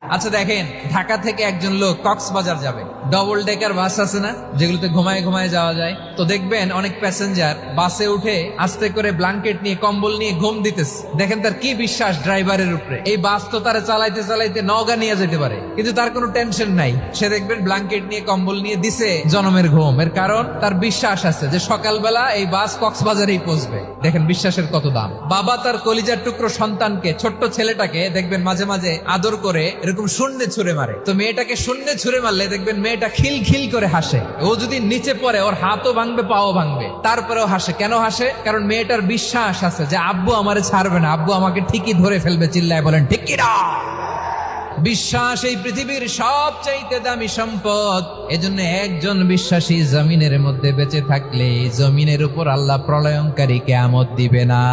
আচ্ছা দেখেন, ঢাকা থেকে একজন লোক কক্সবাজার যাবে, ডবল ডেকার বাস আছে না যেগুলোতে ঘুমায় ঘুমায় যাওয়া যায়, তো দেখবেন অনেক প্যাসেঞ্জার বাসে উঠে আস্তে করে ব্ল্যাঙ্কেট নিয়ে কম্বল নিয়ে ঘুম দিতেছে। দেখেন তার কি বিশ্বাস ড্রাইভারের উপরে, এই বাস তো তারা চালাইতে চালাইতে নওগাঁ নিয়ে যেতে পারে, কিন্তু তার কোনো টেনশন নাই। সে দেখবেন ব্ল্যাঙ্কেট নিয়ে কম্বল নিয়ে দিছে জনমের ঘুম। এর কারণ তার বিশ্বাস আছে যে সকালবেলা এই বাস কক্সবাজারেই পৌঁছবে। দেখেন বিশ্বাসের কত দাম। বাবা তার কলিজার টুকরো সন্তানকে, ছোট্ট ছেলেটাকে দেখবেন মাঝে মাঝে আদর করে এরকম শূন্যে ছুঁড়ে মারে, তো মেয়েটাকে শূন্যে ছুঁড়ে মারলে দেখবেন মেয়েটা খিল খিল করে হাসে। ও যদি নিচে পড়ে ওর হাতও ভাঙবে, পাও ভাঙবে, তারপরেও হাসে। কেন হাসে? কারণ মেয়েটার বিশ্বাস আছে যে আব্বু আমারে ছাড়বে না, আব্বু আমাকে ঠিকই ধরে ফেলবে। চিল্লায় বলেন ঠিক কি না? বিশ্বাস এই পৃথিবীর সবচাইতে দামি সম্পদ। এজন্য একজন বিশ্বাসী জমিনের মধ্যে বেঁচে থাকলে জমিনের উপর আল্লাহ প্রলয়ঙ্কারী কিয়ামত দিবে না।